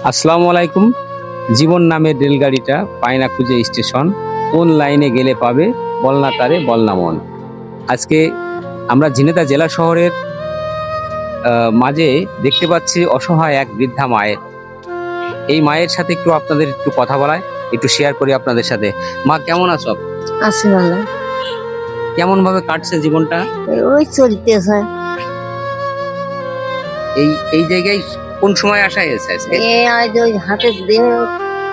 আসসালামু আলাইকুম। জীবন নামের রেলগাড়িটা পায় না খুঁজে স্টেশন, কোন লাইনে গেলে পাবে বলনা তারে বলনা মন। আজকে আমরা ঝিনেদা জেলা শহরের মাঝে দেখতে পাচ্ছি অসহায় এক বৃদ্ধা মায়ের। এই মায়ের সাথে আপনাদের একটু কথা বলায়, একটু শেয়ার করি আপনাদের সাথে। মা, কেমন আছো? আছি ভালো। কেমন ভাবে কাটছে জীবনটা? ওই চলতেছে। এই এই জায়গায় কোন সময় আসা হয়েছে আজকে? আজ ওই হাটের দিন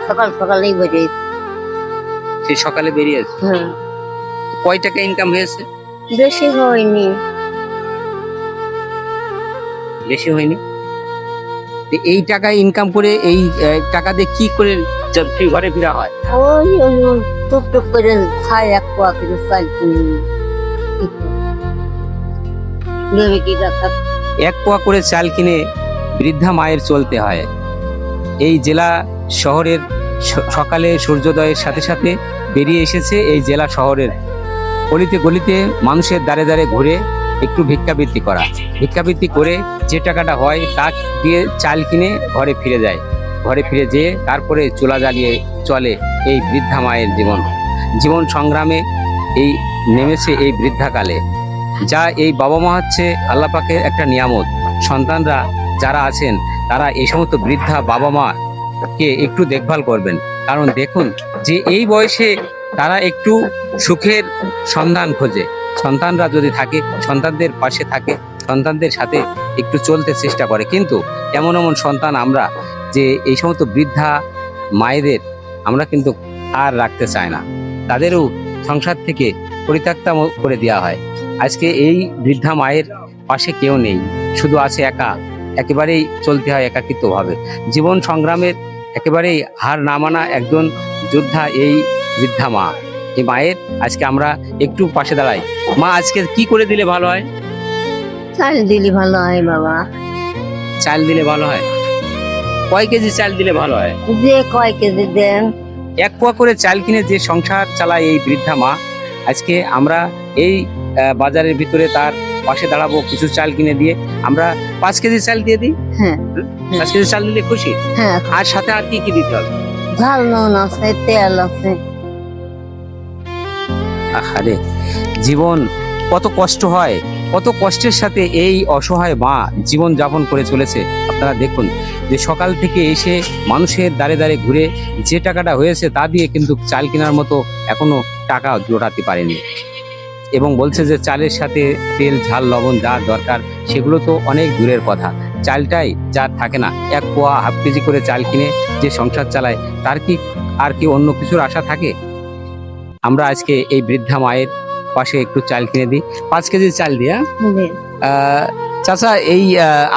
সকাল সকালেই বেরিয়ে। সেই সকালে বেরিয়েছে। হ্যাঁ, কয় টাকা ইনকাম হয়েছে? বেশি হয়নি। বেশি হয়নি। তো এই টাকা ইনকাম করে এই টাকা দিয়ে কি করে ঘরে ফেরা হয়? ওই ওই ওই টুকটুক করে খাই, এক পোয়া করে চাল কিনে দেবে কি টাকা। এক পোয়া করে চাল কিনে বৃদ্ধা মায়ের চলতে হয়। এই জেলা শহরের সকালে সূর্যোদয়ের সাথে সাথে বেরিয়ে এসেছে এই জেলা শহরের গলিতে গলিতে মানুষের দ্বারে দ্বারে ঘুরে একটু ভিক্ষাবৃত্তি করা। ভিক্ষাবৃত্তি করে যে টাকাটা হয় তা দিয়ে চাল কিনে ঘরে ফিরে যায়। ঘরে ফিরে যেয়ে তারপরে চুলা জ্বালিয়ে চলে এই বৃদ্ধা মায়ের জীবন সংগ্রামে এই নেমেছে এই বৃদ্ধাকালে। যা এই বাবা মা হচ্ছে আল্লাহ পাকের একটা নিয়ামত। সন্তানরা যারা আছেন তারা এই সমস্ত বৃদ্ধা বাবা মাকে একটু দেখভাল করবেন, কারণ দেখুন যে এই বয়সে তারা একটু সুখের সন্ধান খোঁজে। সন্তানরা যদি থাকে, সন্তানদের পাশে থাকে, সন্তানদের সাথে একটু চলতে চেষ্টা করে, কিন্তু এমন এমন সন্তান আমরা যে এই সমস্ত বৃদ্ধা মায়েদের আমরা কিন্তু আর রাখতে চাই না, তাদেরও সংসার থেকে পরিত্যক্ত করে দেওয়া হয়। আজকে এই বৃদ্ধা মায়ের পাশে কেউ নেই, শুধু আছে একা, একেবারেই চলতে হয় একাকিত্বভাবে। জীবন সংগ্রামের একেবারেই হার না মানা একজন যোদ্ধা এই বৃদ্ধা মা। এই মায়ের আজকে আমরা একটু পাশে দাঁড়াই। মা, আজকে কি করে দিলে ভালো হয়? চাল দিলে ভালো হয় বাবা। চাল দিলে ভালো হয়? কয় কেজি চাল দিলে ভালো হয়? যে কয় কেজি দেন। এক পোয়া করে চাল কিনে যে সংসার চালায় এই বৃদ্ধা মা, আজকে আমরা এই বাজারের ভিতরে তার পাশে দাঁড়াবো। কিছু চাল কিনে দিয়ে আমরা 5 কেজি চাল দিয়ে দিই। হ্যাঁ, 5 কেজি চাল দিলে খুশি। হ্যাঁ, আর সাথে আর কি কি দিতে হবে? ঝাল নুন আছে, তেল আছে। আরে জীবন কত কষ্ট হয়, কত কষ্টের সাথে এই অসহায় মা জীবন যাপন করে চলেছে। আপনারা দেখুন যে সকাল থেকে এসে মানুষের দ্বারে দ্বারে ঘুরে যে টাকাটা হয়েছে তা দিয়ে কিন্তু চাল কেনার মতো এখনো টাকা জোটাতে পারেনি, এবং বলছে যে চালের সাথে তেল ঝাল লবণ যা দরকার সেগুলো তো অনেক দূরের কথা। চালটাই যার থাকে না, এক পোয়া হাফ কেজি করে চাল কিনে যে সংসার চালায়, তার কি আর কি অন্য কিছুর আশা থাকে? আমরা আজকে এই বৃদ্ধা মায়ের পাশে একটু চাল কিনে দিই, 5 কেজি চাল দিয়া। চাচা, এই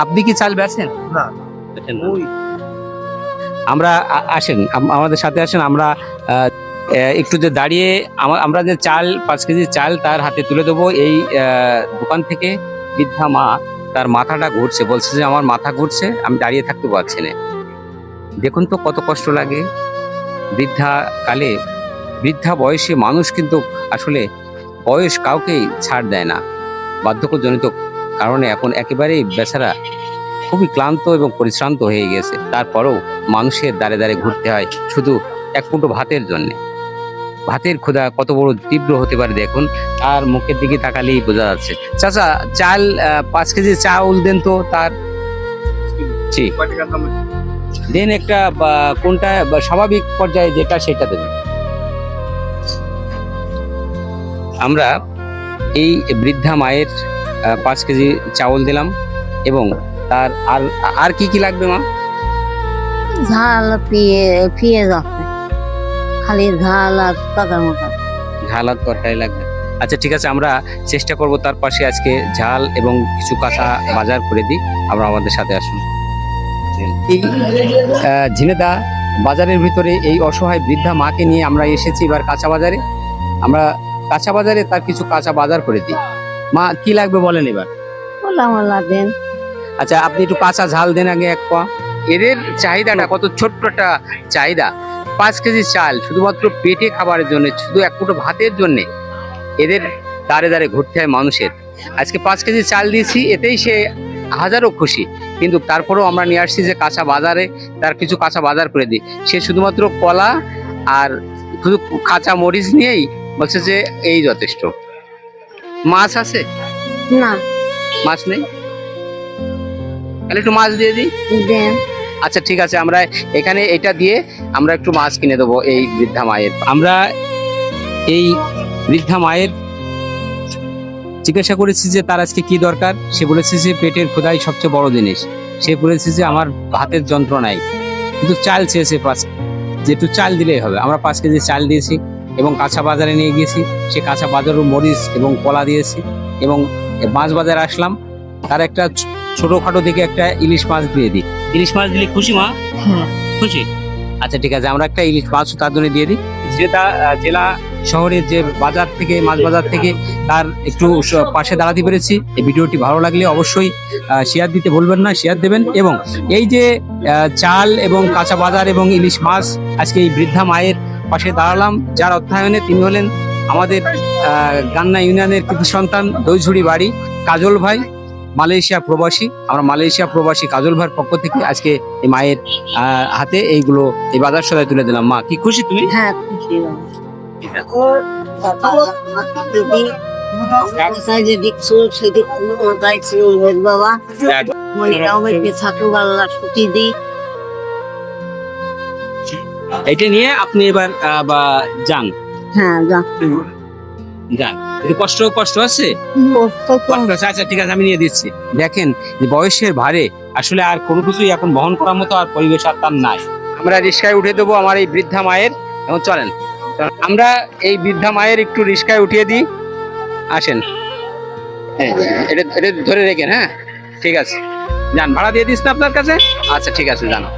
আপনি কি চাল বেচেন? না। বেচেন না। আমরা আসেন, আমাদের সাথে আসেন। আমরা একটু যে দাঁড়িয়ে আমরা যে চাল 5 কেজি চাল তার হাতে তুলে দেবো। এই দোকান থেকে বৃদ্ধা মা তার মাথাটা ঘুরছে, বলছে যে আমার মাথা ঘুরছে, আমি দাঁড়িয়ে থাকতে পারছি না। দেখুন তো কত কষ্ট লাগে বৃদ্ধা কালে। বৃদ্ধা বয়সে মানুষ কিন্তু আসলে বয়স কাউকেই ছাড় দেয় না, বার্ধক্যজনিত কারণে এখন একেবারেই বেচারা খুবই ক্লান্ত এবং পরিশ্রান্ত হয়ে গেছে। তারপরেও মানুষের দ্বারে দ্বারে ঘুরতে হয় শুধু এক মুঠো ভাতের জন্য। ভাতের ক্ষুধা কত বড় তীব্র হতে পারে দেখুন, আর মুখের দিকে তাকালেই বোঝা যাচ্ছে। চাচা, চাল 5 কেজি চাউল দেন তো। তার জি দেন একটা, কোনটা স্বাভাবিক পর্যায়ে যেটা সেটা দেবেন। আমরা এই বৃদ্ধা মায়ের 5 কেজি চাউল দিলাম, এবং তার আর আর কি কি লাগবে মা? ঝাল পেঁয়াজ আছে, খালি ঝাল আর টাকার মতো। ঝাল আর তরকারি লাগবে। আচ্ছা ঠিক আছে, আমরা চেষ্টা করব তার পাশে আজকে ঝাল এবং কিছু কাঁচা বাজার করে দিই। আমরা আমাদের সাথে আসুন। এই ঝিনেদা বাজারের ভিতরে এই অসহায় বৃদ্ধা মাকে নিয়ে আমরা এসেছি এবার কাঁচা বাজারে। আমরা কাঁচা বাজারে তার কিছু কাঁচা বাজার করে দিই। মা, কি লাগবে বলেন এবার? মোলা দেন। আচ্ছা, আপনি একটু কাঁচা ঝাল দেন আগে 1 পোয়া। এদের চাহিদাটা কত ছোট্ট একটা চাহিদা। 5 কেজি চাল শুধুমাত্র পেটে খাবারের জন্য, শুধু এক মুঠো ভাতের জন্য এদের দাঁড়ে দাঁড়ে ঘুরতে হয় মানুষের। আজকে 5 কেজি চাল দিয়েছি, এতেই সে হাজারো খুশি, কিন্তু তারপরেও আমরা নিয়ে আসছি যে কাঁচা বাজারে তার কিছু কাঁচা বাজার করে দিই। সে শুধুমাত্র কলা আর শুধু কাঁচা মরিচ নিয়েই বলছে যে এই যথেষ্ট। মাছ আছে? না, মাছ নেই, তাহলে একটু মাছ দিয়ে দিই। দেন। আচ্ছা ঠিক আছে, আমরা এখানে এটা দিয়ে আমরা একটু মাছ কিনে দেবো এই বৃদ্ধা মায়ের। আমরা এই বৃদ্ধা মায়ের জিজ্ঞাসা করেছি যে তার আজকে কি দরকার। সে বলেছে যে পেটের ক্ষুধাই সবচেয়ে বড় জিনিস। সে বলেছে যে আমার হাতের যন্ত্রণায়, কিন্তু চাল চেয়েছে 5, যে একটু চাল দিলেই হবে। আমরা 5 কেজি চাল দিয়েছি এবং কাঁচা বাজারে নিয়ে গেছি। সে কাঁচা বাজারও মরিচ এবং কলা দিয়েছি এবং মাছ বাজারে আসলাম, তার একটা ছোটখাটো দেখে একটা ইলিশ মাছ দিয়ে দিই। ইলিশ মাছ দিলে খুশি মা? হ্যাঁ। খুশি? আচ্ছা ঠিক আছে, আমরা একটা ইলিশ মাছ তার জন্য দিয়ে দিই। যেটা জেলা শহরের যে বাজার থেকে, মাছ বাজার থেকে তার একটু পাশে দাঁড়াতে পেরেছি। এই ভিডিওটি ভালো লাগলে অবশ্যই শেয়ার দিতে ভুলবেন না, শেয়ার দেবেন। এবং এই যে চাল এবং কাঁচা বাজার এবং ইলিশ মাছ আজকে এই বৃদ্ধা মায়ের পাশে দাঁড়ালাম, যার অর্থায়নে তিনি হলেন আমাদের গান্না ইউনিয়নের কৃতি সন্তান, দইঝুড়ি বাড়ি, কাজল ভাই, মালয়েশিয়া প্রবাসী। আমরা মালয়েশিয়া প্রবাসী কাজল ভাইয়ের পক্ষ থেকে আজকে এই মায়ের হাতে এইগুলো এই বাজার সদায় তুলে দিলাম। মা কি খুশি তুমি? হ্যাঁ, খুশি বাবা। এটা নিয়ে আপনি এবার যান। হ্যাঁ, যান, একটু কষ্ট আছে? কষ্ট আছে, আচ্ছা ঠিক আছে, আমি নিয়ে দিচ্ছি। দেখেন যে বয়সের ভারে আসলে আর কোনো কিছুই এখন বহন করার মতো আর পরিবেশ আর তার নাই। আমরা রিস্কায় উঠে দেবো আমার এই বৃদ্ধা মায়ের। এখন চলেন আমরা এই বৃদ্ধা মায়ের একটু রিস্কায় উঠিয়ে দিই। আসেন, হ্যাঁ এটা ধরে রেখেন। হ্যাঁ ঠিক আছে, যান, ভাড়া দিয়ে দিস না আপনার কাছে? আচ্ছা ঠিক আছে, জানো।